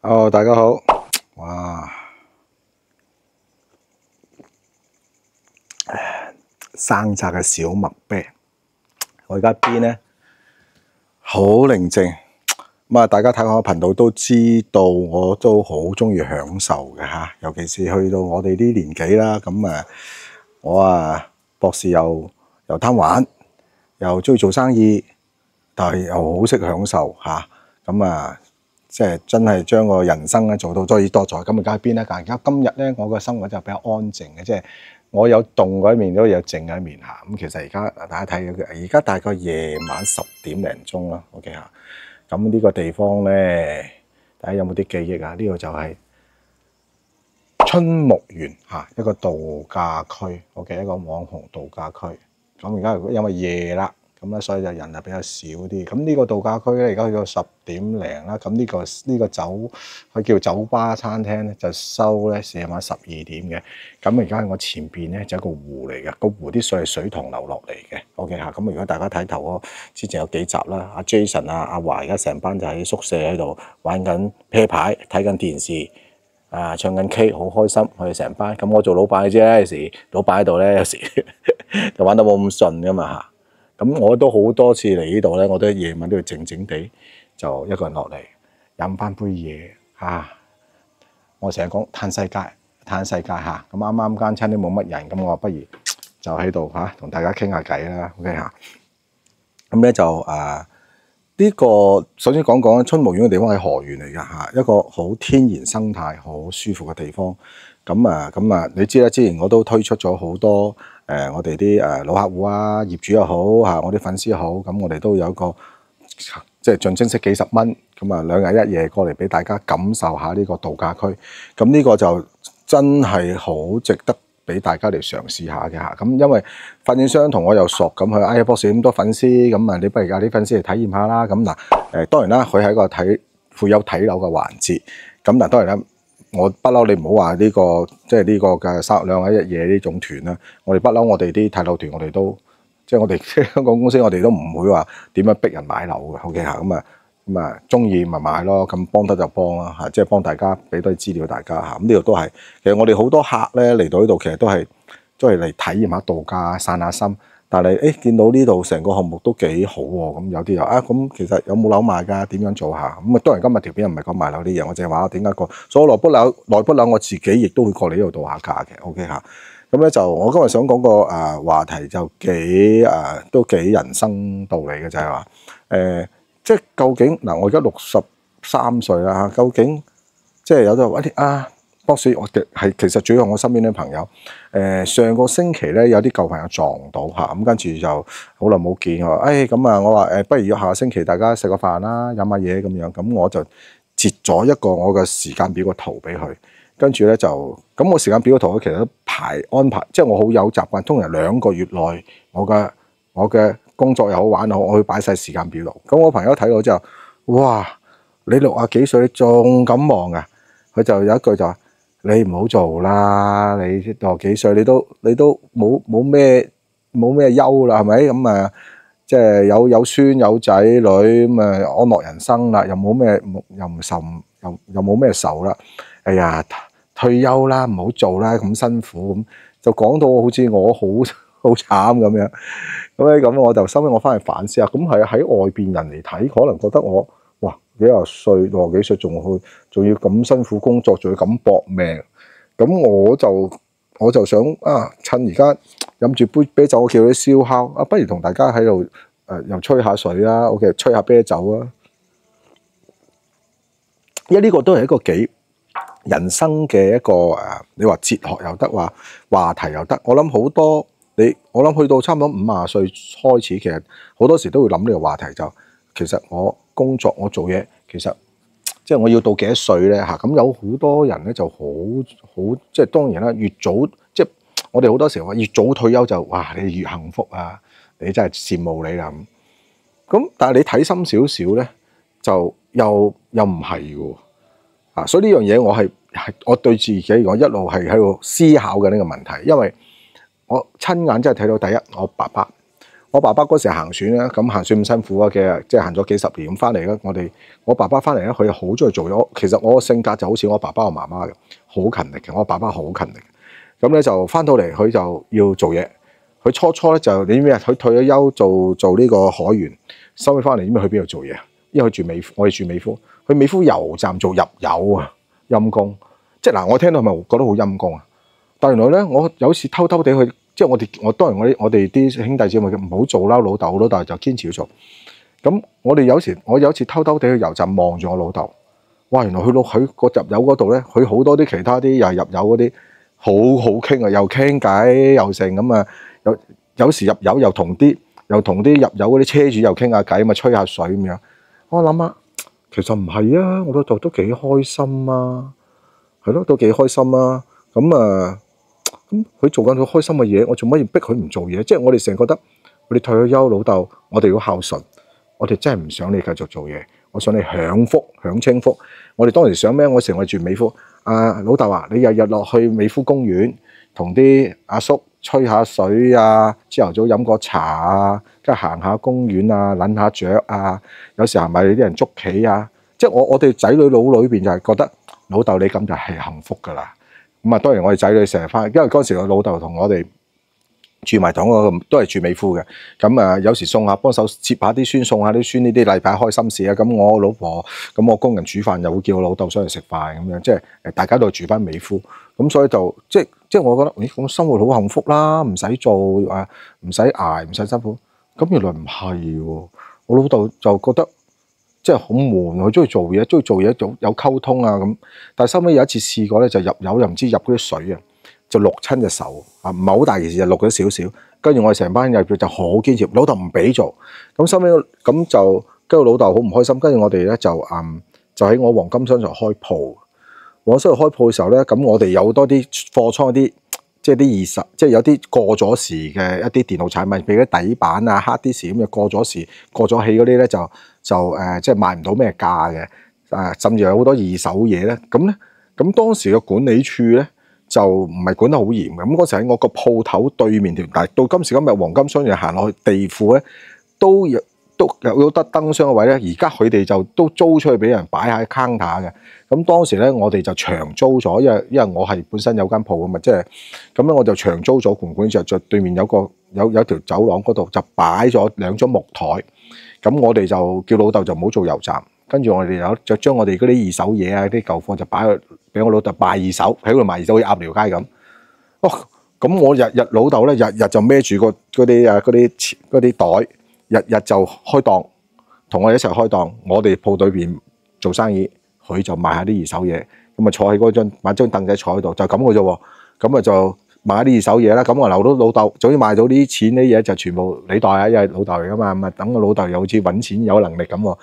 大家好，哇，生榨嘅小麥啤，我而家邊咧好寧靜。咁啊，大家睇我頻道都知道，我都好中意享受嘅吓，尤其是去到我哋啲年紀啦。咁啊，我博士又貪玩，又中意做生意，但係又好識享受吓。咁啊，即係真係將個人生咧做到多姿多彩。咁而家喺邊咧？但係而家今日咧，我嘅生活就比較安靜嘅，即係我有動嗰一面，都有靜嗰一面吓。咁其實而家大家睇，而家大概夜晚10點零鐘啦。OK 吓。咁呢個地方咧，大家有冇啲記憶啊？呢度就係春木園嚇，一個度假區，OK，一個網紅度假區。咁而家因為夜啦，咁咧所以就人就比較少啲。咁呢個度假區咧，而家去到10點零啦。咁呢個佢叫酒吧餐廳咧，就收咧夜晚12點嘅。咁而家喺我前邊咧就一個湖嚟嘅，個湖啲水係水塘流落嚟嘅。OK 嚇，咁如果大家睇頭嗰之前有幾集啦，阿 Jason 阿華而家成班就喺宿舍喺度玩緊啤牌，睇緊電視。唱緊 K 好開心，佢哋成班。咁我做老闆嘅啫，有時老闆喺度咧，有時就玩得冇咁順噶嘛嚇。咁我都好多次嚟呢度咧，我都夜晚都要靜靜地就一個人落嚟飲翻杯嘢嚇。我成日講嘆世界嚇。咁啱啱間餐廳冇乜人，咁我話不如就喺度嚇同大家傾下偈啦。OK 嚇。咁咧就呢個首先講春木園嘅地方係河源嚟㗎嚇，一個好天然生態、好舒服嘅地方。咁你知啦，之前我都推出咗好多我哋啲老客戶啊、業主又好嚇，我啲粉絲又好，咁我哋都有一個即係象徵式幾十蚊，咁啊2日1夜過嚟俾大家感受下呢個度假區。咁呢個就真係好值得俾大家嚟嘗試下嘅嚇。咁因為發展商同我又熟，咁佢呀博士咁多粉絲，咁你不如嗌啲粉絲嚟體驗下啦。咁嗱當然啦，佢係一個富有睇樓嘅環節。咁嗱當然啦，我不嬲你唔好話呢個即係呢個嘅2日1夜呢種團啦。我哋不嬲，我哋啲睇樓團我哋都即係我哋香港公司，我哋都唔會話點樣逼人買樓嘅。OK 嚇，咁啊中意咪買咯，咁幫得就幫啦嚇，即係幫大家俾多啲資料大家嚇。咁呢度都係其實我哋好多客咧嚟到呢度，其實都係嚟體驗下度假、散下心。但係見到呢度成個項目都幾好喎，咁有啲又咁其實有冇樓賣㗎？點樣做下？咁啊當然今日條片唔係講賣樓啲嘢，我淨係話點解所以內不樓我自己亦都會過嚟呢度度下假嘅。OK 嚇，咁咧就我今日想講個話題就都幾人生道理嘅，就係話即係究竟嗱，我而家63歲啦嚇，究竟即係有啲話博士，其實主要我身邊啲朋友，上個星期咧有啲舊朋友撞到嚇，咁跟住就好耐冇見喎，咁我話不如約下星期大家食個飯啦，飲下嘢咁樣，咁我就截咗一個我嘅時間表個圖俾佢，跟住咧就咁我時間表個圖咧其實都安排，即係我好有習慣，通常2個月內我嘅工作又好玩又好，我會擺晒時間表度。咁我朋友睇到之後，哇！你60幾歲仲咁忙啊？佢就有一句就話：你唔好做啦！你60幾歲，你都冇咩憂啦，係咪？咁即係有孫有仔女，咁安樂人生啦，又冇咩又冇咩愁啦。哎呀，退休啦，唔好做啦，咁辛苦咁，就講到好似我好慘咁樣。咁我就收尾我翻去反思下，咁係喺外邊人嚟睇，可能覺得我哇幾廿歲60幾歲仲要咁辛苦工作，仲要咁搏命。咁我就想趁而家飲住杯啤酒，我叫啲燒烤不如同大家喺度又吹下水啦。OK， 吹下啤酒啊！因為呢個都係一個幾人生嘅一個你話哲學又得，話話題又得。我諗好多我諗去到差唔多50歲開始，其實好多時都會諗呢個話題，就其實我工作我做嘢，其實即係我要到幾多歲咧嚇？咁有好多人咧就好即係當然啦，越早即係我哋好多時候話越早退休就哇你越幸福啊！你真係羨慕你啦咁。但係你睇深少少咧，就又唔係喎所以呢樣嘢我對自己講一路係喺度思考嘅呢個問題，因為我親眼真係睇到第一，我爸爸我爸爸嗰時行船咧，咁行船咁辛苦啊嘅，即係行咗幾十年咁翻嚟咧。我爸爸翻嚟咧，佢好中意做嘢。其實我個性格就好似我爸爸我媽媽嘅，好勤力嘅。我爸爸好勤力，咁咧就翻到嚟佢就要做嘢。佢初咧就你知咩啊？佢退咗休做呢個海員，收尾翻嚟知唔知去邊度做嘢？因為佢住美孚，我哋住美孚，去美孚油站做入油啊，陰公。即係嗱，我聽到係咪覺得好陰公啊？但原來咧，我有時偷偷地去。即係當然我哋啲兄弟姊妹唔好做啦，老豆就堅持要做。咁我有一次偷偷地去油站望住我老豆，哇！原來佢個入油嗰度咧，佢好多啲其他啲又係入油嗰啲，好好傾啊，又傾偈又成咁啊。有時入油又同啲入油嗰啲車主又傾下偈，咁啊吹下水咁樣。我諗下，其實唔係啊，我老豆都幾開心啊，係咯，都幾開心啊。咁佢做緊佢開心嘅嘢，我做乜要逼佢唔做嘢？即係我哋成日覺得，我哋退咗休，老豆，我哋要孝順，我哋真係唔想你繼續做嘢，我想你享福享清福。我哋當時想咩？我成日住美孚，老豆啊，你日日落去美孚公園，同啲阿叔吹下水啊，朝頭早飲個茶啊，跟住行下公園啊，撚下雀啊，有時行埋啲人捉棋啊。即係我哋仔女腦裏邊就係覺得，老豆你咁就係幸福㗎啦。咁啊，當然我哋仔女成日翻，因為嗰時我老豆同我哋住埋同一個，都係住美孚嘅。咁啊，有時幫手接下啲孫，送下啲孫，呢啲例牌開心事啊。咁我老婆，咁我工人煮飯又會叫我老豆上嚟食飯咁樣，即係大家都住翻美孚。咁所以就即係我覺得，咁生活好幸福啦，唔使做唔使捱，唔使辛苦。咁原來唔係喎，我老豆就覺得。即係好悶，佢中意做嘢，有溝通啊咁。但係收尾有一次試過咧，就入油又唔知入嗰啲水啊，就淥親隻手啊，唔係好大件事，就淥咗少少。跟住我哋成班人就好堅持，老豆唔俾做。咁收尾咁就跟住老豆好唔開心。跟住我哋咧就喺我黃金商場開鋪。黃金商場開鋪嘅時候咧，咁我哋有多啲貨倉嗰啲，即係啲即係有啲過咗時嘅一啲電腦產品，譬如啲底板啊、hard disk咁嘅過咗時、過咗氣嗰啲咧就即係賣唔到咩價嘅，甚至有好多二手嘢咧。咁當時嘅管理處咧就唔係管得好嚴嘅。咁嗰時喺我個鋪頭對面條，但係到今時今日黃金商場行落去地庫咧，都有得燈箱嘅位咧。而家佢哋就都租出去俾人擺喺 counter 嘅。咁當時咧我哋就長租咗，因為我係本身有間鋪啊嘛，即係咁咧我就長租咗管理處，就對面有條走廊嗰度就擺咗2張木台。咁我哋就叫老豆就唔好做油站，跟住我哋就將我哋嗰啲二手嘢啊、啲舊貨就擺去俾我老豆賣二手，喺度賣二手好似鴨寮街咁。咁我老豆咧日日就孭住嗰啲袋，日日就開檔，同我哋一齊開檔。我哋鋪對面做生意，佢就賣下啲二手嘢，咁啊坐喺嗰張買張凳仔坐喺度，就咁嘅啫喎。咁啊就買下啲二手嘢啦，咁我留到老豆，總之賣到啲錢啲嘢就全部你袋啊，因為老豆嚟噶嘛，咁啊等個老豆又好似揾錢有能力咁喎，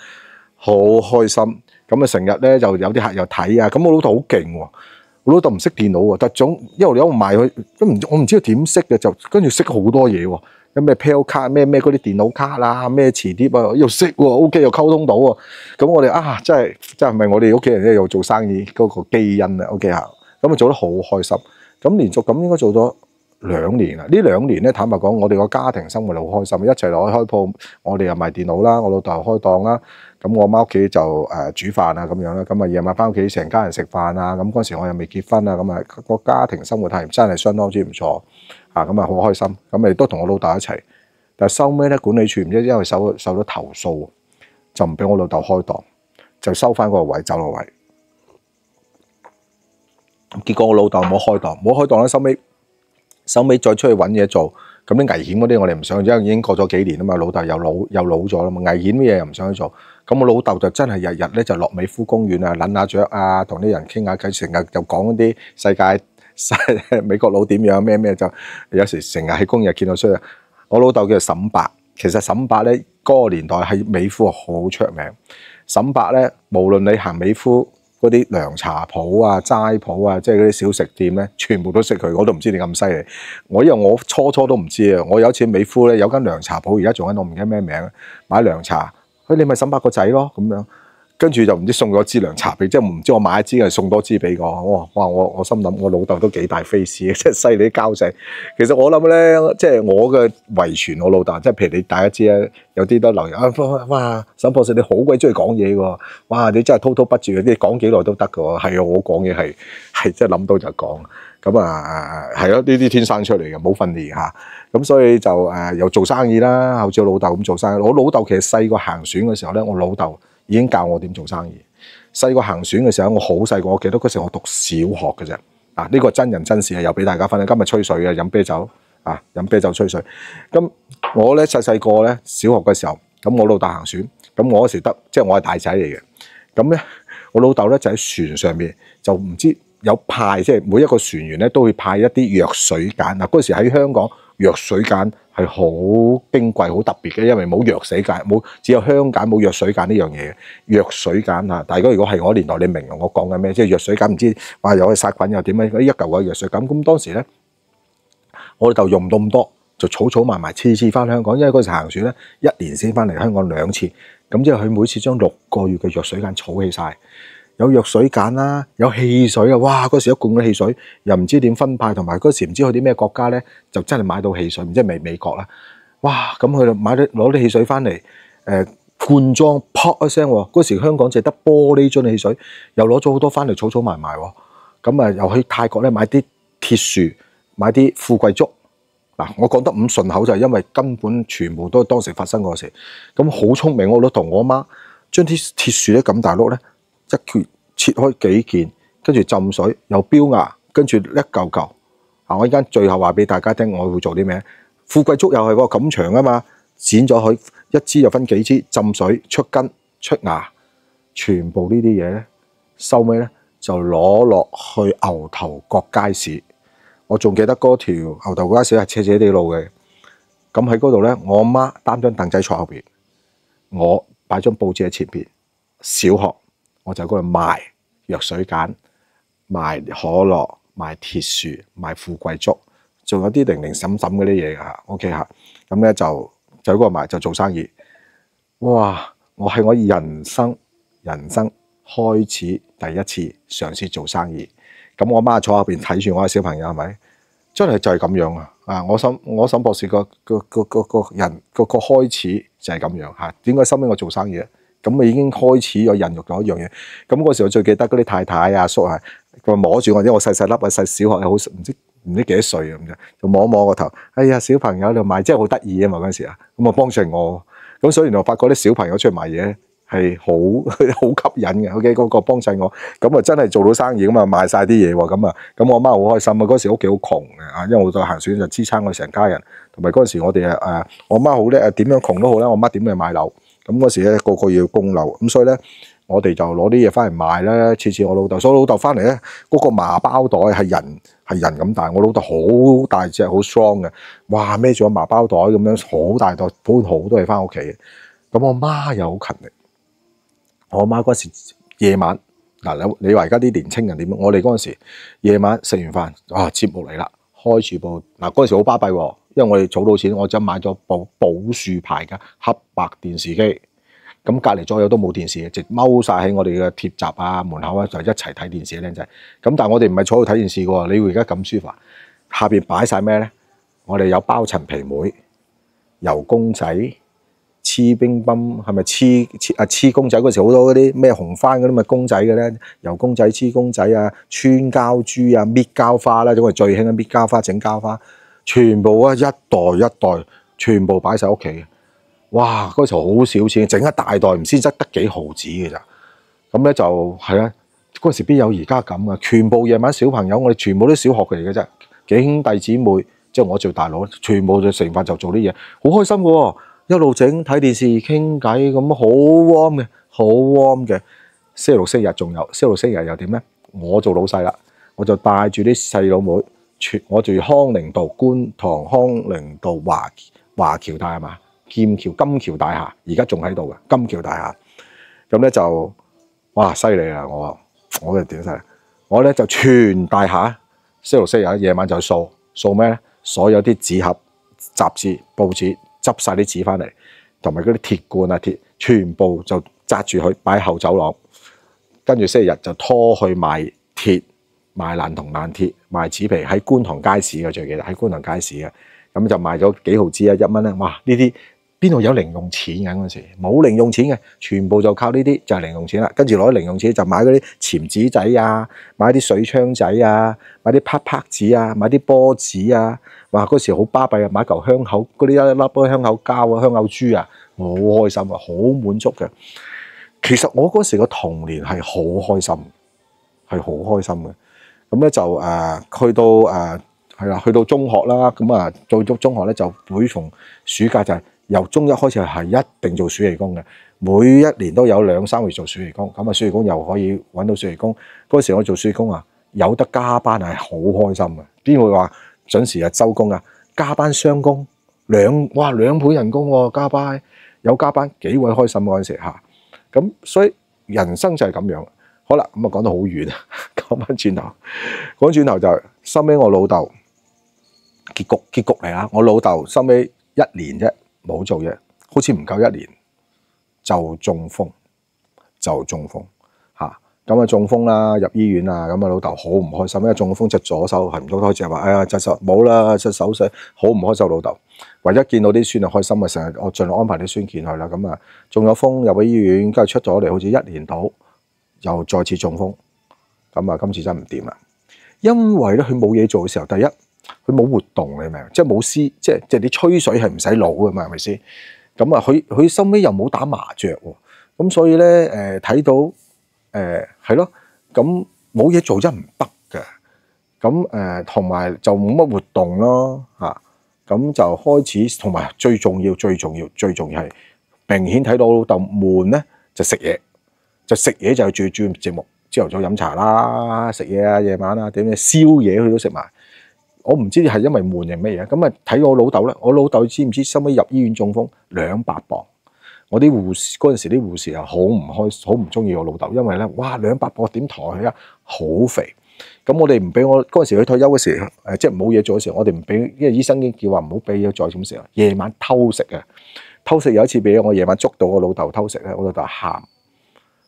好開心。咁啊成日咧就有啲客又睇啊，咁我老豆好勁喎，我老豆唔識電腦喎，但總一路賣佢都我唔知佢點識嘅，就跟住識好多嘢喎，有咩 PL 卡咩嗰啲電腦卡啦，咩磁碟啊，又識喎 ，OK 又溝通到喎，咁我哋真係咪我哋屋企人咧又做生意嗰個基因啊 ？OK 嚇，咁啊做得好開心。咁連續咁應該做咗2年啦。呢2年咧，坦白講，我哋個家庭生活好開心，一齊落去開鋪。我哋又賣電腦啦，我老豆又開檔啦。咁我媽屋企就煮飯啊咁樣啦。咁啊夜晚翻屋企成家人食飯啊。咁嗰時我又未結婚啊。咁啊個家庭生活係真係相當之唔錯啊。咁啊好開心。咁亦都同我老豆一齊。但係收尾咧，管理處唔知因為受到投訴，就唔俾我老豆開檔，就收翻嗰個位走落位。結果我老豆冇開檔咧，收尾再出去揾嘢做，咁啲危險嗰啲我哋唔想，因為已經過咗幾年啦嘛，老豆又老咗啦嘛，危險嘅嘢又唔想去做。咁我老豆就真係日日咧就落美孚公園啊，撚下雀啊，同啲人傾下偈，成日就講啲世界美國佬點樣咩，就有時成日喺公園見到出嚟。我老豆叫沈伯，其實沈伯咧嗰個年代喺美孚好出名。沈伯咧，無論你行美孚嗰啲涼茶鋪啊、齋鋪啊，即係嗰啲小食店咧，全部都識佢，我都唔知你咁犀利。因為我初都唔知啊。我有一次美孚咧有間涼茶鋪，而家做緊，我唔記得咩名，買涼茶。你咪沈伯個仔咯咁樣。跟住就唔知送咗支涼茶俾，即係唔知我買一支係送多支俾我。哇！我心諗我老豆都幾大 face 嘅，即係犀利啲交際。其實我諗咧，即係我嘅遺傳，我老豆即係譬如你大家知啊，有啲都留言啊，哇！沈博士你好鬼中意講嘢喎，哇！你真係滔滔不絕，你講幾耐都得㗎喎。係啊，我講嘢係即係諗到就講。咁啊係咯，呢啲天生出嚟嘅，冇訓練嚇。咁所以就又做生意啦，好似我老豆咁做生意。我老豆其實細個行船嘅時候咧，我老豆已經教我點做生意。細個行船嘅時候，我好細個，我記得嗰時我讀小學嘅啫。呢個真人真事啊，又俾大家分享。今日吹水嘅，飲啤酒啊，飲啤酒吹水。咁我咧細個咧，小學嘅時候，咁我老豆行船，咁我嗰時得，即係我係大仔嚟嘅。咁咧，我老豆咧就喺船上面，就唔知有派，即係每一個船員咧都會派一啲藥水鹼。嗱，嗰時喺香港藥水鹼係好矜貴、好特別嘅，因為冇藥水鹼，只有香鹼冇藥水鹼呢樣嘢嘅。藥水鹼啊，大家如果係我年代，你明我講緊咩？即係藥水鹼，唔知話又可以殺菌又點樣？一嚿嘅藥水鹼。咁當時咧，我哋就用唔到咁多，就儲埋埋，次次翻香港，因為嗰時行船咧，一年先翻嚟香港2次。咁即係佢每次將6個月嘅藥水鹼儲起晒。有藥水鹼啦，有汽水啊！哇，嗰時一罐嘅汽水又唔知點分派，同埋嗰時唔知去啲咩國家咧，就真係買到汽水，唔知係美國啦。哇！咁佢就攞啲汽水翻嚟，罐裝噗一聲喎。嗰時香港淨係得玻璃樽汽水，又攞咗好多翻嚟儲埋埋喎。咁啊，又去泰國咧買啲鐵樹，買啲富貴竹。嗱，我講得咁順口就係因為根本全部都係當時發生過嘅事。咁好聰明，我都同我媽將啲鐵樹咧咁大碌咧。一拳切開幾件，跟住浸水又標牙，跟住一嚿嚿。我依家最後話俾大家聽，我會做啲咩？富貴竹又係喎，咁長啊嘛，剪咗佢一支又分幾支，浸水出根出牙，全部呢啲嘢咧，收尾咧就攞落去牛頭角街市。我仲記得嗰條牛頭角街市係斜斜地路嘅，咁喺嗰度咧，我阿媽擔張凳仔坐後邊，我擺張報紙喺前邊。小學。我就喺嗰度賣藥水鹼、賣可樂、賣鐵樹、賣富貴竹，仲有啲零零散散嗰啲嘢㗎。OK 嚇，咁咧就喺嗰度賣，就做生意。哇！我係我人生開始第一次嘗試做生意。咁我媽坐後邊睇住我嘅小朋友係咪？真係就係咁樣啊！我沈博士個人個開始就係咁樣嚇。點解收尾我做生意咧？咁咪已經開始咗孕育咗一樣嘢。咁嗰時我最記得嗰啲太太阿叔啊，佢摸住我，因為我細粒啊，細小學又好唔知幾多歲咁啫，就摸摸個頭。哎呀，小朋友喺度賣，真係好得意啊嘛嗰陣時啊，咁啊幫襯我。咁所以原來發覺啲小朋友出去賣嘢係好吸引嘅。OK，嗰個幫襯我，咁啊真係做到生意，咁啊賣晒啲嘢喎。咁我媽好開心啊。嗰時屋企好窮嘅啊，因為我在行船就支撐我成家人，同埋嗰陣時我哋我媽好叻啊，點樣窮都好啦，我媽點去買樓。咁嗰時咧個個要供樓，咁所以咧我哋就攞啲嘢翻嚟賣啦。次次我老豆，所以我老豆翻嚟咧嗰個麻包袋係人咁大，我老豆好大隻，好 strong 嘅，哇孭住個麻包袋咁樣好大袋，搬好多嘢翻屋企。咁我媽又好勤力，我媽嗰時夜晚嗱，你話而家啲年青人點？我哋嗰陣時夜晚食完飯，節目嚟啦，開住部嗱嗰陣時好巴閉喎。因為我哋儲到錢，我就買咗部寶樹牌嘅黑白電視機。咁隔離左右都冇電視嘅，直踎晒喺我哋嘅鐵閘啊門口啊，就一齊睇電視嘅靚仔。咁但係我哋唔係坐喺度睇電視嘅喎，你會而家咁舒服。下邊擺晒咩咧？我哋有包陳皮妹、油公仔、黐冰乓，係咪黐公仔？嗰時好多嗰啲咩紅番嗰啲咪公仔嘅咧，油公仔、黐公仔啊、穿膠珠啊、搣膠花啦，總係最興嘅搣膠花、整膠花。全部啊，一袋全部擺晒屋企。哇！嗰時候好少錢，整一大袋唔知得幾毫子嘅咋。咁咧就係啦，嗰時邊有而家咁啊？全部夜晚小朋友，我哋全部都小學嚟嘅啫，幾兄弟姊妹，即係我做大佬，全部就食完飯就做啲嘢，好開心嘅喎。一路整睇電視傾偈咁，好 warm 嘅。星期六星期日仲有，星期六星期日又點咧？我做老細啦，我就帶住啲細佬妹。我住康寧道、觀塘康寧道華僑大廈嘛，金橋大廈，而家仲喺度嘅金橋大廈。咁咧就哇犀利啦！我嘅點犀利，我咧就全大廈星期六星期日夜晚就掃咩咧？所有啲紙盒、雜誌、報紙執晒啲紙翻嚟，同埋嗰啲鐵罐啊鐵，全部就紮住佢擺喺後走廊，跟住星期日就拖去賣鐵、賣爛銅爛鐵、賣紙皮，喺觀塘街市嘅，最記得喺觀塘街市嘅，咁就賣咗幾毫子啊，1蚊咧，哇！呢啲邊度有零用錢嘅嗰陣時？冇零用錢嘅，全部就靠呢啲就係零用錢啦。跟住攞啲零用錢就買嗰啲潛紙仔啊，買啲水槍仔啊，買啲啪啪紙啊，買啲波子啊。哇！嗰時好巴閉啊，買嚿香口嗰啲一粒嗰香口膠啊、香口珠啊，好開心啊，好滿足嘅。其實我嗰時個童年係好開心，係好開心嘅。咁咧就去到係啦，去到中學啦，咁啊到咗中學咧就每逢暑假就係由中一開始係一定做暑期工嘅，每一年都有2-3個月做暑期工，咁啊暑期工又可以揾到暑期工。嗰時我做暑期工啊，有得加班係好開心嘅，邊會話準時日收工啊？加班雙工2倍人工喎，加班有加班幾位開心嗰陣時嚇。咁所以人生就係咁樣。好啦，咁啊講到好遠啊，講翻轉頭就收尾我老豆結局嚟啦。我老豆收尾1年啫，冇做嘢，好似唔夠1年就中風嚇。咁啊中風啦，入醫院啊，咁啊老豆好唔開心，因為中風隻左手行唔到，開始話哎呀隻手冇啦，隻手勢好唔開心。老豆唯一見到啲孫就開心啊，成日我盡量安排啲孫見佢啦。咁啊中咗風入咗醫院，跟住出咗嚟，好似1年到又再次中風。咁啊今次真唔掂啦，因為咧佢冇嘢做嘅時候，第一佢冇活動，你明唔明？即係冇師，即係你吹水係唔使腦噶嘛，係咪先？咁啊佢收尾又冇打麻雀喎，咁所以咧睇到。係咯，咁冇嘢做真唔得嘅，咁同埋就冇乜活動咯嚇，咁就開始同埋最重要係明顯睇到老豆悶咧，就食嘢就係最主要節目，朝頭早飲茶啦，食嘢啊，夜晚啊點嘅宵夜佢都食埋，我唔知係因為悶定咩嘢，咁啊睇我老豆咧，我老豆知唔知收尾入醫院中風200磅。我啲護士嗰陣時啲護士啊好唔中意我老豆，因為咧哇200磅點抬佢啊，好肥。咁我哋唔俾我嗰陣時佢退休嗰時，即係冇嘢做嘅時候，我哋唔俾，因為醫生已經叫話唔好俾再咁食啊。夜晚偷食啊，偷食有一次俾我夜晚捉到我老豆偷食咧，我老豆喊，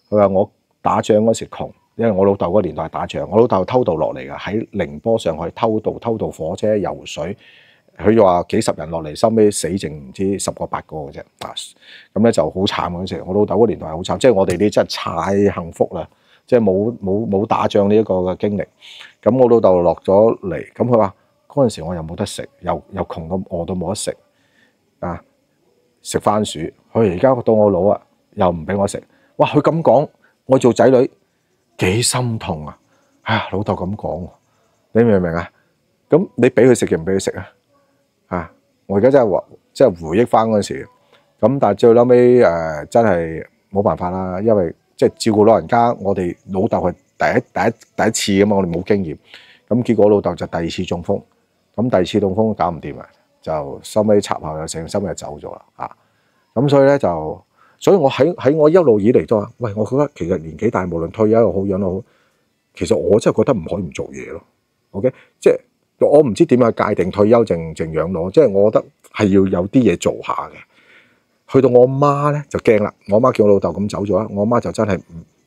佢話我打仗嗰時窮，因為我老豆嗰個年代係打仗，我老豆偷渡落嚟㗎，喺寧波上海偷渡火車游水。佢就話幾十人落嚟，收尾死剩唔知10個8個嘅啫，咁咧就好慘嗰陣時。我老豆嗰年代係好慘，即係我哋啲真係太幸福啦，即係冇打仗呢一個嘅經歷。咁我老豆落咗嚟，咁佢話嗰陣時我又冇得食，又窮到餓到冇得食啊！食番薯，佢而家到我老啊，又唔俾我食。哇！佢咁講，我做仔女幾心痛啊！老豆咁講，你明唔明啊？咁你俾佢食定唔俾佢食啊？我而家真係回憶翻嗰陣時，咁但係最後尾真係冇辦法啦，因為即係照顧老人家，我哋老豆係第一次㗎嘛，我哋冇經驗，咁結果我老豆就第2次中風，咁第2次中風搞唔掂啊，就收尾插喉又成，收尾就走咗啦咁所以咧所以我喺我一路以嚟都話，喂，我覺得其實年紀大，無論退休又好養又好，其實我真係覺得唔可以唔做嘢咯。OK， 即係。我唔知點樣界定退休定養老，即係我覺得係要有啲嘢做下嘅。去到我媽咧就驚啦，我媽叫我老豆咁走咗啦，我媽就真係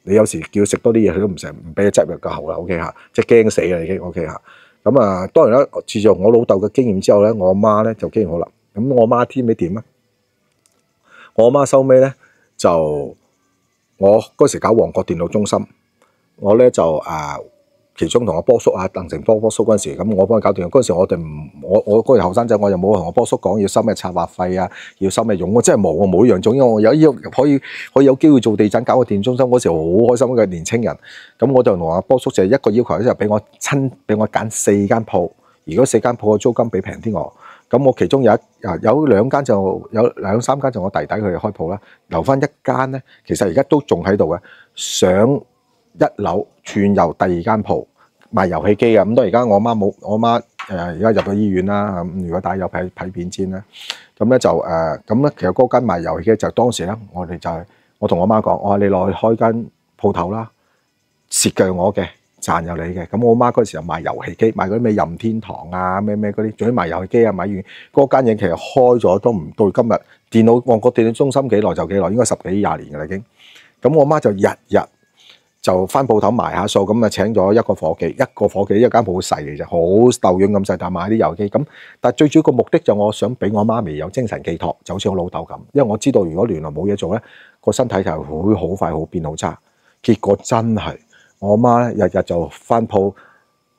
你有時叫佢食多啲嘢，佢都唔食，唔俾佢執入個喉啦。OK 嚇，即係驚死啦已經。OK 嚇，咁啊當然啦，自從我老豆嘅經驗之後咧，我媽咧就經驗好啦。咁我媽知唔知點啊？我媽收尾咧就我嗰時搞旺角電腦中心，我咧就其中同我波叔啊，鄧成波叔嗰陣時，咁我幫佢搞掂。嗰陣時我哋我嗰時後生仔，我又冇同我波叔講要收咩策劃費啊，要收咩佣，我真係冇，我冇呢樣種。因為我有可以有機會做地產搞個電腦中心嗰時，好開心嘅年青人。咁我就同阿波叔就一個要求，就俾我揀4間鋪，如果4間鋪嘅租金俾平啲我。咁我其中有2間就有2-3間就我弟弟佢哋開鋪啦，留翻1間咧，其實而家都仲喺度嘅，上1樓串遊第2間鋪。賣遊戲機嘅，咁到而家我媽而家入咗醫院啦。咁如果大家有睇片先啦，咁咧就咁咧，其實嗰間賣遊戲機就當時咧，我同我媽講，我話你落去開間鋪頭啦，蝕嘅我嘅，賺有你嘅。咁我媽嗰時就賣遊戲機，賣嗰啲咩任天堂啊，咩嗰啲，仲要賣遊戲機啊，賣完嗰間嘢其實開咗都唔到今日，旺角電腦中心幾耐就幾耐，應該10幾20年嘅啦已經。咁我媽就日日就翻鋪頭埋下數，咁啊請咗一個伙計，一間鋪好細嘅啫，好豆樣咁細，但買啲油機咁。但係最主要個目的就我想俾我媽咪有精神寄託，就好似我老豆咁。因為我知道如果原來冇嘢做咧，個身體就會好快好變好差。結果真係我媽咧日日就翻鋪，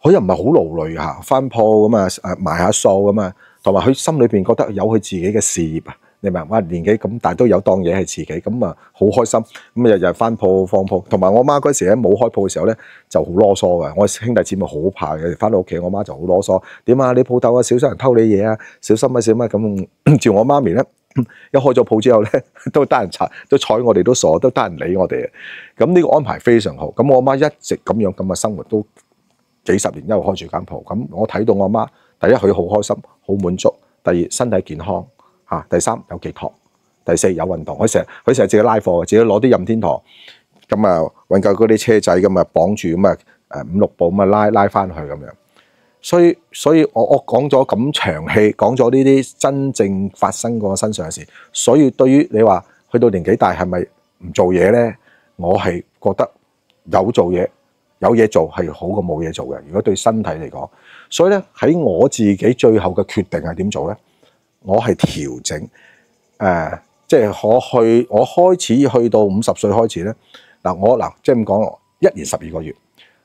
佢又唔係好勞累嚇，翻鋪咁啊埋下數咁啊，同埋佢心裏邊覺得有佢自己嘅事業啊。你明嘛？年紀咁大都有當嘢係自己，咁啊好開心。咁日日翻鋪放鋪，同埋我媽嗰時咧冇開鋪嘅時候咧就好囉嗦嘅。我兄弟姊妹好怕嘅，翻到屋企我媽就好囉嗦。點啊？你鋪頭啊，小心人偷你嘢啊！小心啊，小心啊！咁照我媽咪咧，一開咗鋪之後咧，都得人睬，都睬我哋都傻，都得人理我哋。咁呢個安排非常好。咁我媽一直咁樣咁嘅生活都幾十年，一路開住間鋪。咁我睇到我媽，第一佢好開心，好滿足；第二身體健康。第三有寄託，第四有運動。佢成日自己拉貨嘅，自己攞啲任天堂咁啊，揾夠嗰啲車仔咁啊，綁住咁啊5、6部咁啊拉翻去咁樣。所以我講咗咁長氣，講咗呢啲真正發生過我身上嘅事。所以對於你話去到年紀大係咪唔做嘢咧？我係覺得有做嘢有嘢做係好過冇嘢做嘅。如果對身體嚟講，所以咧喺我自己最後嘅決定係點做咧？我係調整，即係我開始去到50歲開始咧。即係咁講，1年12個月。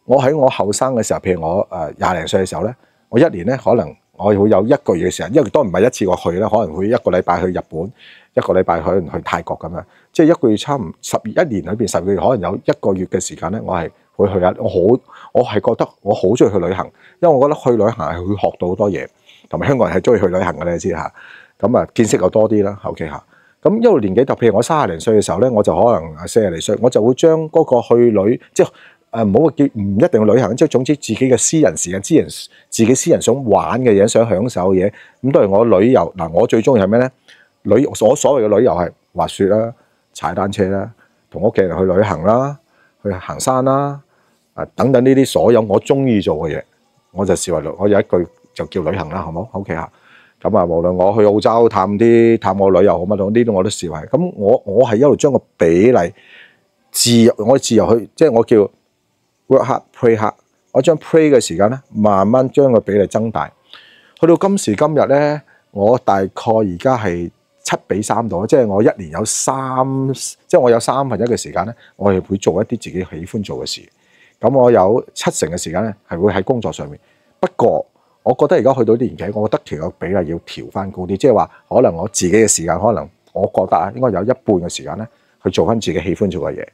我喺我後生嘅時候，譬如我20零歲嘅時候咧，我1年咧可能我會有1個月嘅時間，因為當然唔係一次過去啦，可能會1個禮拜去日本，1個禮拜可能去泰國咁樣。即係1個月差唔11年裏邊10個月，可能有1個月嘅時間咧，我係會去下。我係覺得我好中意去旅行，因為我覺得去旅行係會學到好多嘢。同埋香港人係中意去旅行嘅，你知嚇，咁啊見識又多啲啦。OK 嚇，咁一路年紀特，譬如我30零歲嘅時候咧，我就可能40零歲，我就會將嗰個去旅，即係唔好叫唔一定去旅行，即係總之自己嘅私人時間、自己私人想玩嘅嘢、想享受嘅嘢，咁都係我旅遊嗱。我最中意係咩咧？我所謂嘅旅遊係滑雪啦、踩單車啦、同屋企人去旅行啦、去行山啦，等等呢啲所有我中意做嘅嘢，我就視為我有一句。就叫旅行啦，好冇 OK 嚇。咁啊，無論我去澳洲探我女又好乜都，呢啲我都視為。咁我係一路將個比例我自由去，即係我叫 work hard play hard。我將 play 嘅時間咧，慢慢將個比例增大。去到今時今日咧，我大概而家係7比3度，即係我1年有即係我有1/3嘅時間咧，我係會做一啲自己喜歡做嘅事。咁我有70%嘅時間咧，係會喺工作上面。不過我覺得而家去到年紀，我覺得其實個比例要調翻高啲，即係話可能我自己嘅時間，可能我覺得應該有1半嘅時間咧，去做翻自己喜歡做嘅嘢，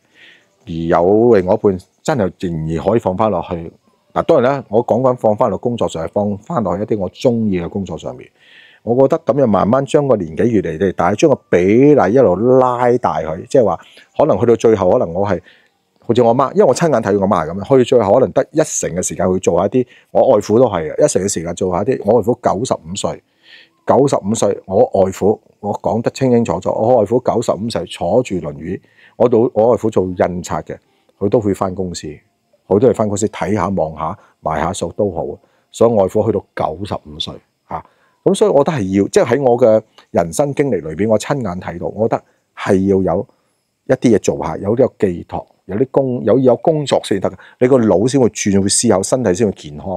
而有另外一半真係仍然可以放翻落去。嗱，當然啦，我講緊放翻落工作上，係放翻落去一啲我中意嘅工作上面。我覺得咁樣慢慢將個年紀越嚟越大，將個比例一路拉大佢，即係話可能去到最後，可能我係。好似我媽，因為我親眼睇到我媽係咁樣，去最後可能得1成嘅時間去做下啲，我外父都係1成嘅時間做下啲。我外父95歲，95歲，我外父我講得清清楚楚，我外父95歲坐住輪椅，我外父做印刷嘅，佢都會翻公司，佢都係翻公司睇下望下埋下數都好，所以我外父去到95歲嚇，咁所以我覺得係要，即係喺我嘅人生經歷裏邊，我親眼睇到，我覺得係要有一啲嘢做下，有啲個寄託。有工作先得，你個腦先會轉，會思考，身體先會健康。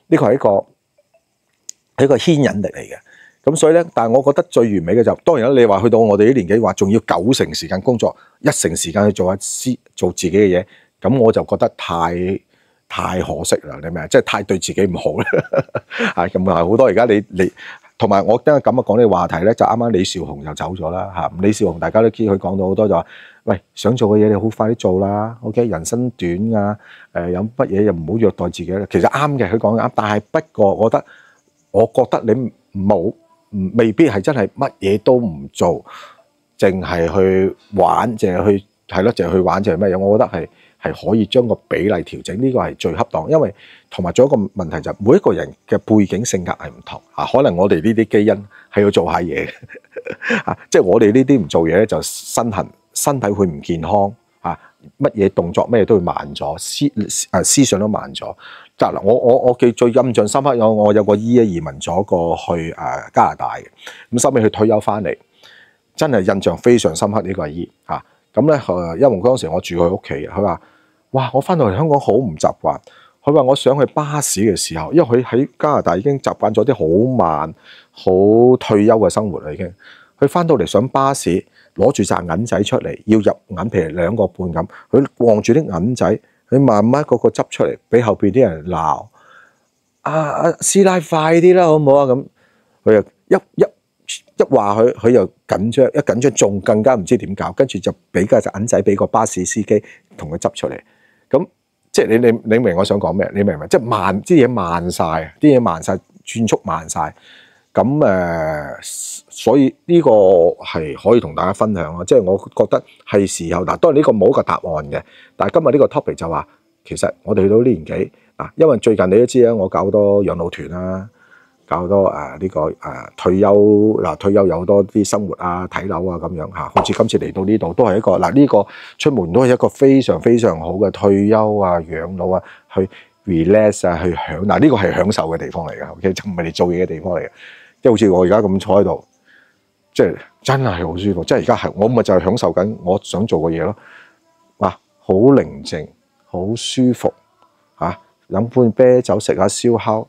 呢個係一個牽引力嚟嘅。咁所以咧，但係我覺得最完美嘅就當然啦。你話去到我哋啲年紀，話仲要9成時間工作，1成時間去做自己嘅嘢，咁我就覺得太可惜啦。你明唔明？即係太對自己唔好啦。係咁啊，好多而家你同埋我今日咁講呢個話題咧，就啱啱李兆鴻就走咗啦嚇。李兆鴻大家都知，佢講到好多就話，喂，想做嘅嘢你好快啲做啦。OK， 人生短啊，有乜嘢又唔好虐待自己啦。其實啱嘅，佢講啱，但係不過我覺得你未必係真係乜嘢都唔做，淨係去玩，淨係去玩，淨係咩嘢？我覺得係可以將個比例調整，呢個係最恰當。因為同埋仲有一個問題就係每一個人嘅背景性格係唔同啊。可能我哋呢啲基因係要做下嘢啊，即係我哋呢啲唔做嘢咧就身體會唔健康啊，乜嘢動作咩都會慢咗，思想都慢咗。嗱，我記最印象深刻，我有個姨移民咗過去加拿大嘅，咁收尾佢退休翻嚟，真係印象非常深刻呢個姨啊。咁咧因為當時我住佢屋企，佢話：哇！我翻到嚟香港好唔習慣。佢話我上去巴士嘅時候，因為佢喺加拿大已經習慣咗啲好慢、好退休嘅生活啦，已經。佢翻到嚟上巴士，攞住紮銀仔出嚟，要入銀，譬如2個半咁，佢望住啲銀仔，佢慢慢個執出嚟，俾後邊啲人鬧。師奶快啲啦，好唔好啊？咁佢又一話佢又緊張，一緊張仲更加唔知點搞，跟住就俾架銀仔俾個巴士司機同佢執出嚟。咁即係你明我想講咩？你明唔明？即係慢啲嘢慢晒，啲嘢慢晒，轉速慢晒。咁所以呢個係可以同大家分享咯。即係我覺得係時候，當然呢個冇一個答案嘅。但係今日呢個 topic 就話，其實我哋去到呢年紀嗱，因為最近你都知啦，我搞好多養老團啦，搞好多退休有好多啲生活啊、睇樓啊咁樣嚇。好似今次嚟到呢度都係一個呢個出門都係一個非常非常好嘅退休啊、養老啊去 relax 啊，去享呢個係享受嘅地方嚟嘅，OK， 就唔係你做嘢嘅地方嚟嘅。即係好似我而家咁坐喺度，即係真係好舒服。即係而家係我咪就係享受緊我想做嘅嘢咯。好寧靜，好舒服嚇。飲杯啤酒，食下燒烤，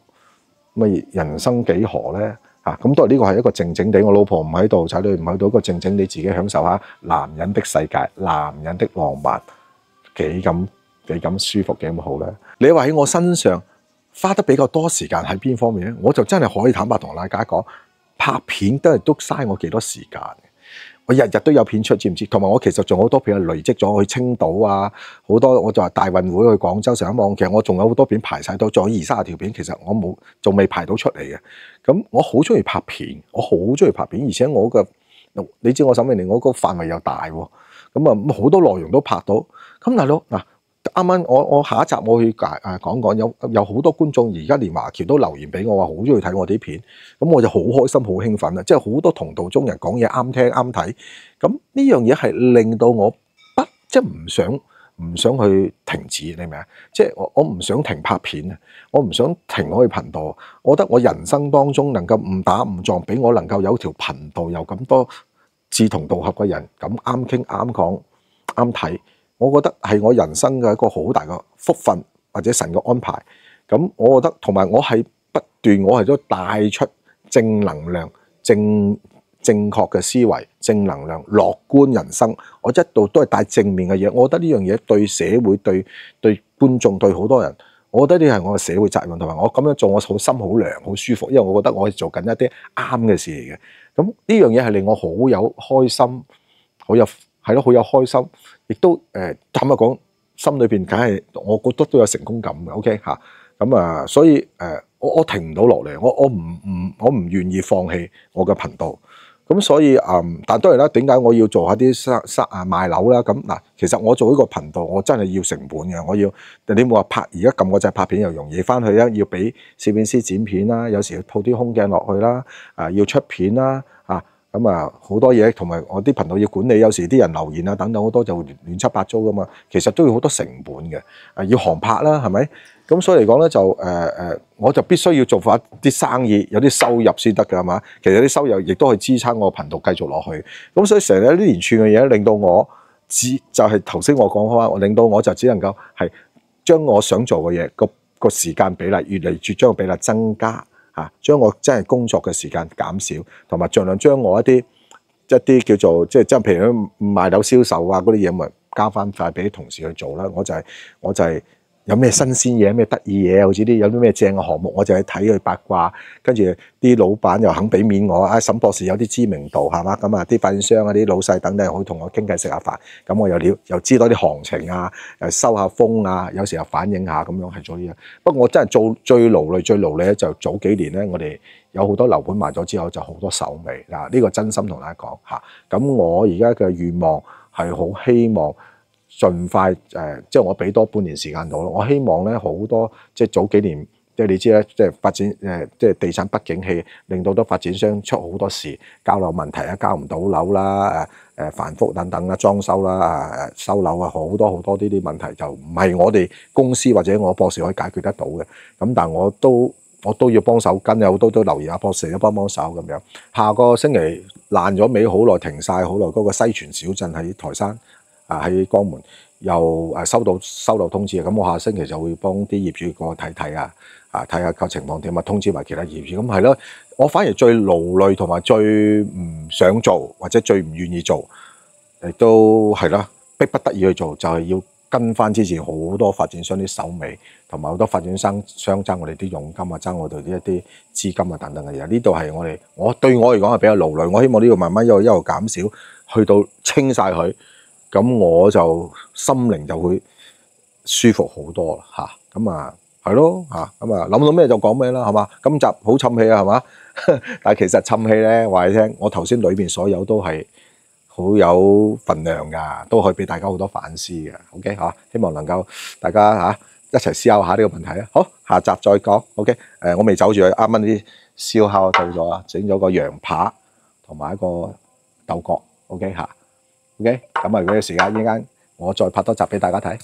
咁人生幾何咧嚇？咁當然呢個係一個靜靜地，我老婆唔喺度，仔女唔喺度，一個靜靜地自己享受下男人的世界、男人的浪漫，幾咁舒服，幾咁好咧？你話喺我身上花得比較多時間喺邊方面咧？我就真係可以坦白同大家講，拍片都嘥我幾多時間。我日日都有片出，知唔知？同埋我其實仲好多片係累積咗去青島啊，好多我就話大運會去廣州上一網，其實我仲有好多片排晒到，仲有20-30條片，其實我仲未排到出嚟嘅。咁我好中意拍片，我好中意拍片，而且你知我沈永年，我個範圍又大喎，咁好多內容都拍到。咁大佬嗱。啱啱我下一集我去講有好多觀眾而家連華僑都留言俾我話好中意睇我啲片，咁我就好開心好興奮啦！即係好多同道中人講嘢啱聽啱睇，咁呢樣嘢係令到我即係唔想去停止，你明唔明啊？即係我唔想停拍片啊，我唔想停我去頻道。我覺得我人生當中能夠誤打誤撞，俾我能夠有條頻道有咁多志同道合嘅人咁啱傾啱講啱睇。我覺得係我人生嘅一個好大嘅福分或者神嘅安排。咁我覺得同埋我係不斷我係都帶出正能量、正確嘅思維、正能量、樂觀人生。我一度都係帶正面嘅嘢。我覺得呢樣嘢對社會、對觀眾、對好多人，我覺得呢係我嘅社會責任。同埋我咁樣做，我好心好涼、好舒服，因為我覺得我係做緊一啲啱嘅事嚟嘅。咁呢樣嘢係令我好有開心，好有開心。亦都坦白講，心裏邊梗係我覺得都有成功感嘅。OK 嚇，咁所以我停唔到落嚟，我唔願意放棄我嘅頻道。咁所以但當然啦，點解我要做下啲賣樓啦？咁嗱，其實我做呢個頻道，我真係要成本嘅。我要你冇話而家撳個掣拍片又容易，翻去咧要俾攝影師剪片啦，有時要鋪啲空鏡落去啦，要出片啦。咁好多嘢，同埋我啲頻道要管理，有時啲人留言啊等等好多就亂七八糟噶嘛，其實都要好多成本嘅，要航拍啦，係咪？咁所以嚟講咧就我就必須要做翻啲生意，有啲收入先得㗎，係嘛？其實啲收入亦都可以支撐我頻道繼續落去。咁所以成日呢連串嘅嘢令到我就係頭先我講開話，令到我就只能夠係將我想做嘅嘢個時間比例越嚟越將個比例增加。將我真係工作嘅時間減少，同埋盡量將我一啲叫做即係譬如賣樓銷售啊嗰啲嘢，咪交翻快俾啲同事去做啦。我就係有咩新鮮嘢、咩得意嘢，好似有啲咩正嘅項目，我就去睇佢八卦，跟住啲老闆又肯俾面我。沈博士有啲知名度係嘛，咁啲發展商啊、啲老細等等，可以同我傾偈食下飯，咁我又知道啲行情啊，又收下風啊，有時又反映下咁樣係做呢樣。不過我真係做最勞累咧，就早幾年咧，我哋有好多樓盤賣咗之後，就好多手尾嗱，呢個真心同大家講嚇。咁我而家嘅願望係好希望。盡快即係我俾多半年時間到咯。我希望咧好多即係早幾年，即係你知啦，即係發展即係地產不景氣，令到多發展商出好多事，交樓問題啊，交唔到樓啦，繁複等等啦，裝修啦，收樓啊，好多呢啲問題就唔係我哋公司或者我博士可以解決得到嘅。咁但係我都要幫手跟，有好多都留言阿博士都幫手咁樣。下個星期爛咗尾好耐，停晒好耐，嗰個西泉小鎮喺台山。喺江門又收到通知啊，咁我下星期就會幫啲業主過去睇睇啊，睇下個情況點啊，通知埋其他業主。咁係咯，我反而最勞累同埋最唔想做或者最唔願意做，亦都係啦，逼不得已去做，就係要跟翻之前好多發展商啲手尾，同埋好多發展商爭我哋啲佣金啊，爭我哋啲一啲資金啊等等嘅嘢。呢度係我對我嚟講係比較勞累，我希望呢度慢慢一路減少，去到清晒佢，咁我就心靈就會舒服好多啦嚇。咁啊係咯嚇，咁啊諗到咩就講咩啦，係嘛？今集好沉氣啊，係嘛？但係其實沉氣咧，話你聽，我頭先裏邊所有都係好有份量噶，都可以俾大家好多反思嘅。OK 嚇，希望能夠大家一齊思考下呢個問題啊。好，下集再講。OK，我未走住，啱啱啲燒烤到咗啊，整咗個羊扒同埋一個豆角。OK 嚇，OK，咁啊，如果有時間一陣間我再拍多集俾大家睇。